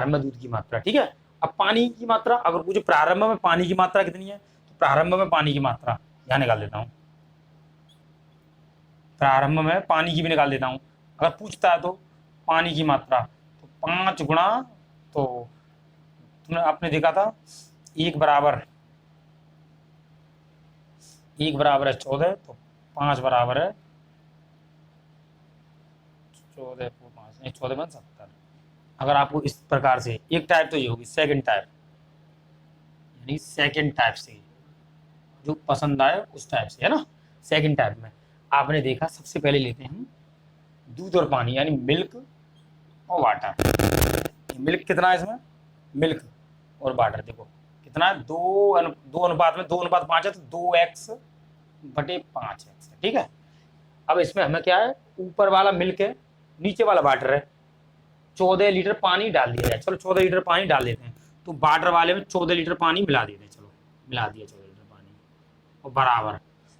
में दूध की मात्रा, ठीक है। अब पानी की मात्रा अगर पूछे, प्रारंभ में पानी की मात्रा कितनी है, तो प्रारंभ में पानी की मात्रा यहाँ निकाल देता हूँ, प्रारंभ में पानी की भी निकाल देता हूँ, अगर पूछता है तो पानी की मात्रा, तो 5 गुणा, तो तुमने आपने देखा था 1 बराबर है 14, तो 5 बराबर है 14 को 5 नहीं 14 बन 70। अगर आपको इस प्रकार से, एक टाइप तो ये होगी, सेकंड टाइप, यानी सेकंड टाइप से जो पसंद आए उस टाइप से, है ना। सेकंड टाइप में आपने देखा, सबसे पहले लेते हैं हम दूध और पानी, यानी मिल्क और वाटर। मिल्क कितना है इसमें, मिल्क और वाटर देखो कितना है, 2 अनुपात में 2:5 है, तो 2x/5x है, ठीक है। अब इसमें हमें क्या है, ऊपर वाला मिल्क है, नीचे वाला वाटर है, 14 लीटर पानी डाल दिया जाए, चलो 14 लीटर पानी डाल देते हैं, तो वाटर वाले में 14 लीटर पानी मिला देते हैं, चलो मिला दिया 14 लीटर पानी, और बराबर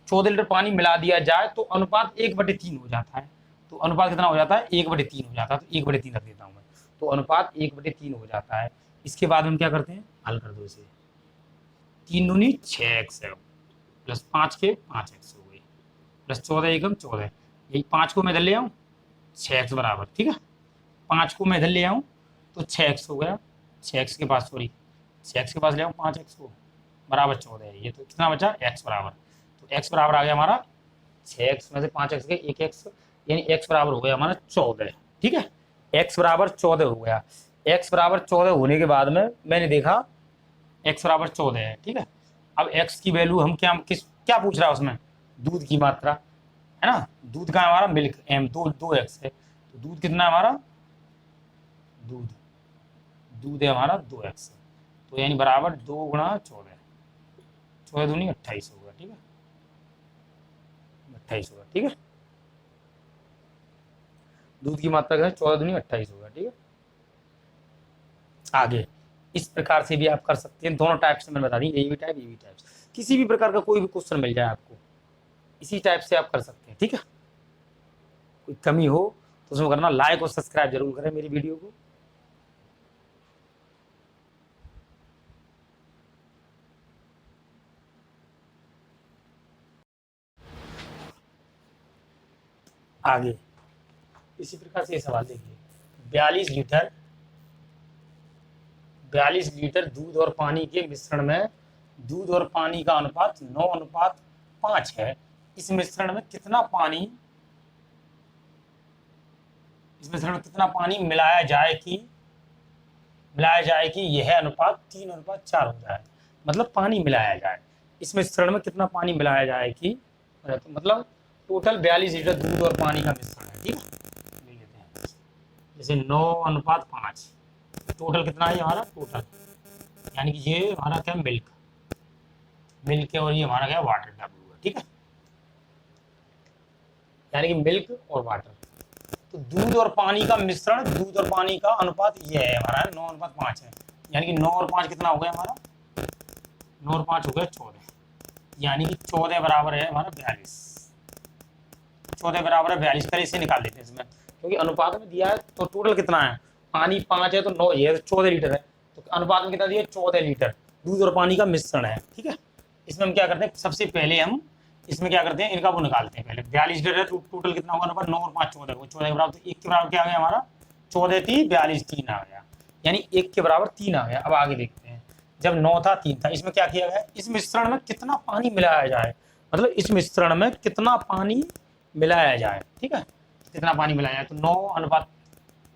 14 लीटर पानी मिला दिया जाए तो अनुपात 1/3 हो जाता है। तो अनुपात कितना हो जाता है, 1/3 हो जाता है, तो 1/3 रख देता हूँ मैं, तो अनुपात 1/3 हो जाता है। इसके बाद हम क्या करते हैं, हल कर दो इसे, 3 दूनी 6x है, प्लस 5 के 5x हो गई, प्लस 14 एकम 14, यही 5 को मैं इधर ले आऊँ, 6x बराबर, ठीक है, 5 को मैं इधर ले आऊँ तो 6x हो गया, 6x के पास, सॉरी 6x के पास ले आऊँ 5x को, बराबर 14 है। ये तो कितना बचा x बराबर, तो x बराबर आ गया हमारा 6x में से 5x के 1x, यानी x बराबर हो गया हमारा 14। ठीक है, x बराबर 14 हो गया। x बराबर 14 होने के बाद में मैंने देखा x बराबर 14 है। ठीक है, अब x की वैल्यू हम क्या पूछ रहा है उसमें, दूध की मात्रा है ना। दूध का हमारा मिल्क m 2x है, तो दूध कितना है हमारा, दूध दूध है हमारा 2x, तो यानी बराबर 2 गुणा 14, 14 दूनी 28 होगा। ठीक है, 28 होगा। ठीक है, दूध की मात्रा का 14 दूनी 28 होगा। ठीक है, आगे इस प्रकार से भी आप कर सकते हैं। दोनों टाइप से मैंने बता दी, ये भी टाइप, ये भी टाइप। किसी भी प्रकार का कोई भी क्वेश्चन मिल जाए आपको, इसी टाइप से आप कर सकते हैं। ठीक है, कोई कमी हो तो उसमें करना, लाइक और सब्सक्राइब जरूर करें मेरी वीडियो को। आगे इसी प्रकार से ये सवाल देखिए, 42 लीटर 42 लीटर दूध और पानी के मिश्रण में दूध और पानी का अनुपात 9:5 है। इस मिश्रण में कितना पानी मिलाया जाए कि यह अनुपात 3:4 हो जाए। मतलब पानी मिलाया जाए, इस मिश्रण में कितना पानी मिलाया जाए कि, तो मतलब टोटल 42 लीटर दूध और पानी का मिश्रण है। ठीक है, ले लेते हैं जैसे 9:5, टोटल कितना है हमारा, टोटल यानी कि ये हमारा क्या, मिल्क है, और ये हमारा क्या, वाटर W है। ठीक है, यानी कि मिल्क और वाटर, तो दूध और पानी का मिश्रण, दूध और पानी का अनुपात ये है हमारा 9:5 है। यानी कि 9 और 5 कितना हो गया हमारा, 9 और 5 हो गया 14, यानी कि 14 बराबर है हमारा 42। 14 बराबर है 42, कर इसे निकाल लेते हैं इसमें, क्योंकि अनुपात में दिया है। तो टोटल कितना है, पानी 5 है तो 9, ये 14 लीटर है, तो अनुपात में कितना दिया, 14 लीटर दूध और पानी का मिश्रण है। ठीक है, इसमें हम क्या करते हैं, सबसे पहले हम इसमें क्या करते हैं, इनका वो निकालते हैं। पहले 42 लीटर है तो टोटल कितना होगा अनुपात, 9 और 5 14, 14 के बराबर, तो 1 के बराबर क्या आ गया हमारा, 14 3 42 3 आ गया, यानी 1 के बराबर 3 आ गया। अब आगे देखते हैं, जब 9 था 3 था, इसमें क्या किया गया, इस मिश्रण में कितना पानी मिलाया जाए, मतलब इस मिश्रण में कितना पानी मिलाया जाए। ठीक है, तो कितना पानी मिलाया जाए, तो 9 अनुपात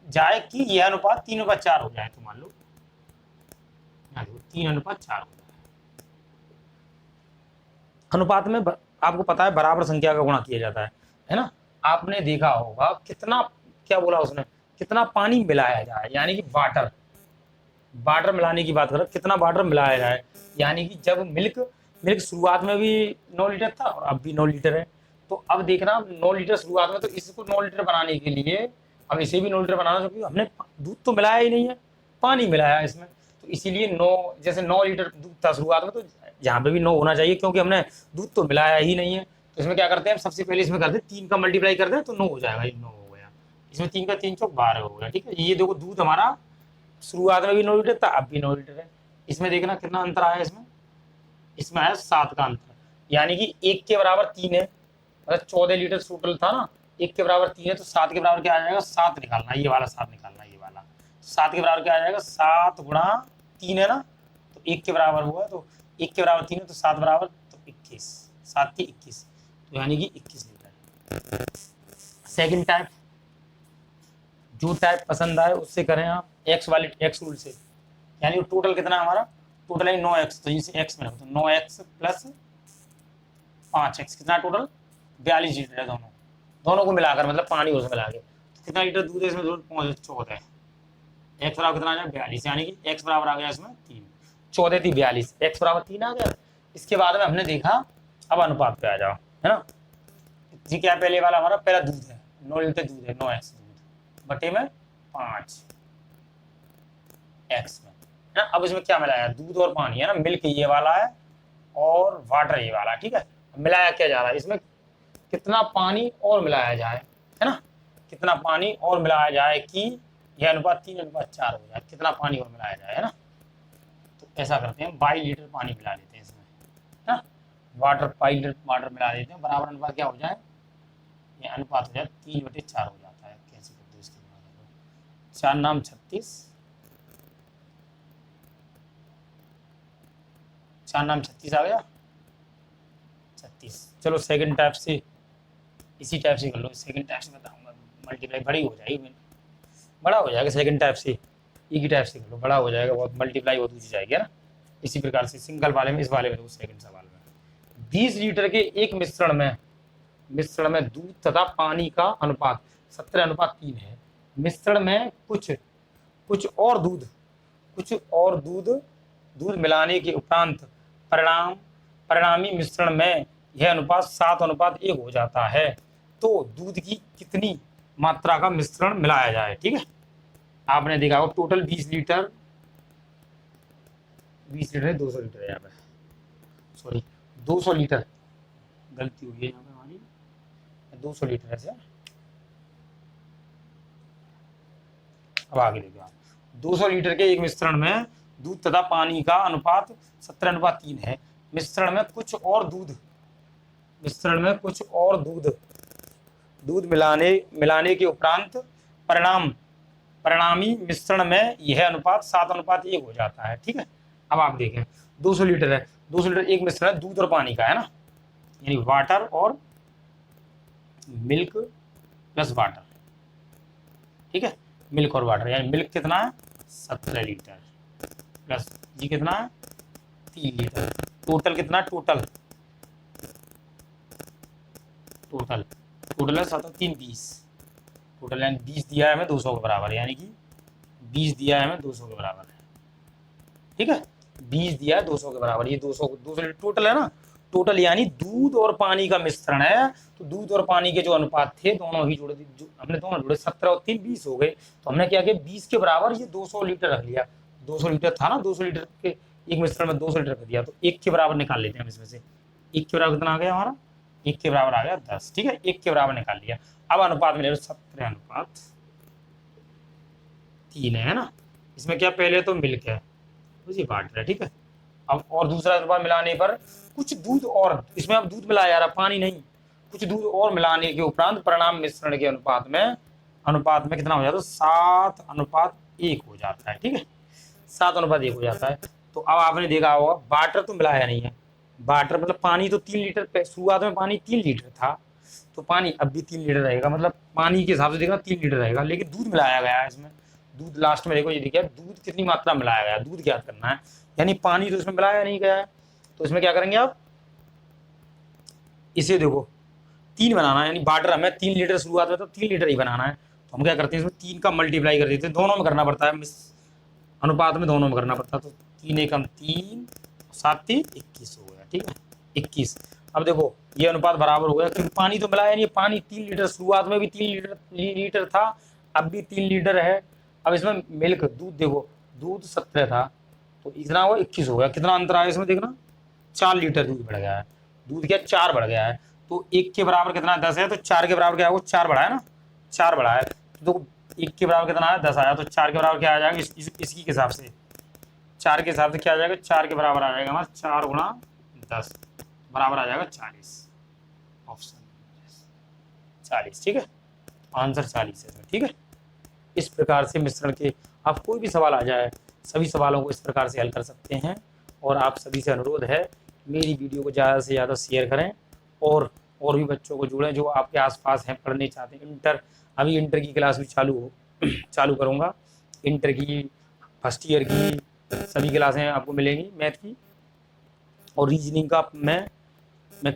जाए कि यह अनुपात 3:4 हो जाए, तो मान लो 3:4 हो जाए। अनुपात में आपको पता है बराबर संख्या का गुणा किया जाता है ना। आपने देखा होगा कितना, क्या बोला उसने, कितना पानी मिलाया जाए, यानी कि वाटर मिलाने की बात करें, कितना वाटर मिलाया जाए, यानी कि जब मिल्क शुरुआत में भी 9 लीटर था और अब भी 9 लीटर है। तो अब देखना 9 लीटर शुरुआत में, तो इसको 9 लीटर बनाने के लिए अब इसे भी 9 लीटर बनाना, क्योंकि हमने दूध तो मिलाया ही नहीं है, पानी मिलाया है इसमें। तो इसीलिए 9, जैसे 9 लीटर दूध था शुरुआत में, तो यहाँ पे भी 9 होना चाहिए, क्योंकि हमने दूध तो मिलाया ही नहीं है। तो इसमें क्या करते हैं, सबसे पहले इसमें करते हैं 3 का मल्टीप्लाई करते हैं, तो 9 हो जाएगा, ये 9 हो गया। इसमें 3 का 3 चौक 12 हो गया। ठीक है, ये देखो दूध हमारा शुरुआत में भी 9 लीटर था, अब भी 9 लीटर है। इसमें देखना कितना अंतर आया, इसमें आया 7 का अंतर, यानी कि 1 के बराबर 3 है, मतलब 14 लीटर टोटल था ना, 1 के बराबर 3 है, तो 7 के बराबर क्या आ जाएगा, 7 निकालना, ये वाला 7 निकालना, ये वाला 7 के बराबर क्या आ जाएगा, 7 गुणा 3 है ना, तो 1 के बराबर हुआ, तो 1 के बराबर 3 है, तो 7 बराबर तो 21, 7 की 21, तो यानी कि 21 लीटर। सेकंड टाइप, जो टाइप पसंद आए उससे करें आप, एक्स रूल से, यानी टोटल कितना है हमारा, टोटल है 9x, तो इसे x में रखो, तो 9x प्लस 5x कितना टोटल 42 लीटर है, दोनों को मिलाकर, मतलब पानी उसमें मिला के, तो कितना लीटर दूध है इसमें, 14, x बराबर कितना आ गया 42, यानी कि x बराबर आ गया इसमें 3, 14 थी 42, x बराबर 3 आ गया। इसके बाद में हमने देखा, अब अनुपात पे आ जाओ, है ना। जी क्या, पहले वाला हमारा पहला दूध है, 9 लीटर दूध है, 9x दूध बटे में 5 x में, है ना। अब इसमें क्या मिलाया, दूध और पानी, है ना, मिल्क ये वाला है और वाटर ये वाला। ठीक है, मिलाया क्या जा रहा है, इसमें कितना पानी और मिलाया जाए, है ना, कितना पानी और मिलाया जाए कि यह अनुपात 3:4 हो जाए, कितना पानी और मिलाया जाए, है ना। तो ऐसा करते हैं, 22 लीटर पानी मिला लेते हैं इसमें, है ना, वाटर 22 लीटर वाटर मिला देते हैं, बराबर अनुपात क्या हो जाए, ये अनुपात हो जाए 3/4 हो जाता है। कैसे करते हैं इसके बाद, 4 नाम 36, 4 नाम 36 आ गया, 36। चलो सेकंड टाइप से इसी टाइप से कर लो, सेकंड टाइप से बताऊंगा, मल्टीप्लाई बड़ी हो जाएगी, बड़ा हो जाएगा सेकंड टाइप से, ई की टाइप से कर लो, बड़ा हो जाएगा बहुत, मल्टीप्लाई बहुत ऊँची जाएगी ना। इसी प्रकार से सिंगल वाले में, इस वाले में तो सेकंड सवाल में 20 लीटर के एक मिश्रण में दूध तथा पानी का अनुपात 17:3 है। मिश्रण में कुछ और दूध मिलाने के उपरांत परिणामी मिश्रण में यह अनुपात 7:1 हो जाता है। तो दूध की कितनी मात्रा का मिश्रण मिलाया जाए, ठीक है। आपने देखा हो टोटल 20 लीटर 200 लीटर है यहाँ पे, सॉरी 200 लीटर, गलती हुई है यहाँ पे हमारी, 200 लीटर ऐसे। अब आगे देखिए आप, 200 लीटर के एक मिश्रण में दूध तथा पानी का अनुपात 17:3 है। मिश्रण में कुछ और दूध मिलाने के उपरांत परिणामी मिश्रण में यह अनुपात 7:1 हो जाता है, ठीक है। अब आप देखें 200 लीटर है, 200 लीटर एक मिश्रण है दूध और पानी का, है ना, यानी वाटर और मिल्क प्लस वाटर, ठीक है, मिल्क और वाटर, यानी मिल्क कितना है 17 लीटर प्लस जी कितना है 3 लीटर, टोटल कितना, टोटल है 7 3 20, टोटल यानी 20 दिया है हमें 200 के बराबर, यानी कि 20 दिया है हमें 200 के बराबर है, ठीक है, 20 दिया है 200 के बराबर, ये 200 लीटर टोटल है ना, टोटल यानी दूध और पानी का मिश्रण है। तो दूध और पानी के जो अनुपात थे दोनों ही जोड़े, हमने दोनों जोड़े, 17 और 3 20 हो गए, तो हमने क्या किया 20 के बराबर ये 200 लीटर रख लिया, 200 लीटर था ना, 200 लीटर के एक मिश्रण में 200 लीटर कर दिया, तो 1 के बराबर निकाल लेते हैं हम इसमें से, 1 के बराबर कितना आ गया हमारा, 1 के बराबर आ गया 10, ठीक है, 1 के बराबर निकाल लिया। अब अनुपात में 17:3 है ना, इसमें क्या पहले तो मिल्क है उसी वाटर है, ठीक है। अब और दूसरा अनुपात मिलाने पर कुछ दूध और, इसमें अब दूध मिलाया जा रहा पानी नहीं, कुछ दूध और मिलाने के उपरांत परिणाम मिश्रण के अनुपात में कितना हो जाता है 7:1 हो जाता है, ठीक है, 7:1 हो जाता है। तो अब आपने देखा होगा वाटर तो मिलाया नहीं है, वाटर मतलब पानी तो 3 लीटर, शुरुआत में पानी 3 लीटर था, तो पानी अब भी 3 लीटर रहेगा, मतलब पानी के हिसाब से देखना 3 लीटर रहेगा, लेकिन दूध मिलाया गया है इसमें, दूध लास्ट में देखो, ये देखिए दूध कितनी मात्रा मिलाया गया, दूध ज्ञात करना है, यानी पानी तो इसमें मिलाया नहीं गया है, तो इसमें क्या करेंगे आप, इसे देखो 3 बनाना है, यानी वाटर हमें 3 लीटर शुरुआत में तो 3 लीटर ही बनाना है, तो हम क्या करते हैं इसमें 3 का मल्टीप्लाई कर देते हैं, दोनों में करना पड़ता है, अनुपात में दोनों में करना पड़ता है, तो 3 एकम 3 7 3 21 हो गया, ठीक है 21। अब देखो ये अनुपात बराबर हो गया, क्योंकि पानी तो मिलाया नहीं, पानी 3 लीटर शुरुआत में भी 3 लीटर था, अब भी 3 लीटर है। अब इसमें मिल्क दूध देखो, दूध 17 था तो इतना हुआ 21 हो गया, कितना अंतर आया इसमें देखना, 4 लीटर दूध बढ़ गया है, दूध क्या 4 बढ़ गया है, तो 1 के बराबर कितना 10 है, तो 4 के बराबर क्या है वो 4 बढ़ा है ना, 4 बढ़ा है, तो 1 के बराबर कितना है 10 आया, तो 4 के बराबर क्या आ जाएगा इसकी के हिसाब से, 4 के हिसाब से क्या आ जाएगा, 4 के बराबर आ जाएगा हमारा 4 गुणा 10 बराबर आ जाएगा 40, ऑप्शन 40, ठीक है, आंसर 40 है, ठीक है। इस प्रकार से मिश्रण के आप कोई भी सवाल आ जाए, सभी सवालों को इस प्रकार से हल कर सकते हैं, और आप सभी से अनुरोध है मेरी वीडियो को ज़्यादा से ज़्यादा शेयर करें, और भी बच्चों को जोड़ें जो आपके आसपास हैं, पढ़ने चाहते हैं। अभी इंटर की क्लास भी चालू करूँगा, इंटर की फर्स्ट ईयर की सभी क्लासें आपको मिलेंगी मैथ की, और रीजनिंग का मैं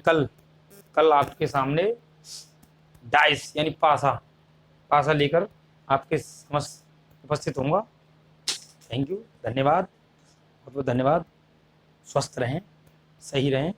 कल आपके सामने डाइस यानी पासा लेकर आपके समक्ष उपस्थित होऊंगा। थैंक यू, धन्यवाद, बहुत बहुत धन्यवाद। स्वस्थ रहें, सही रहें।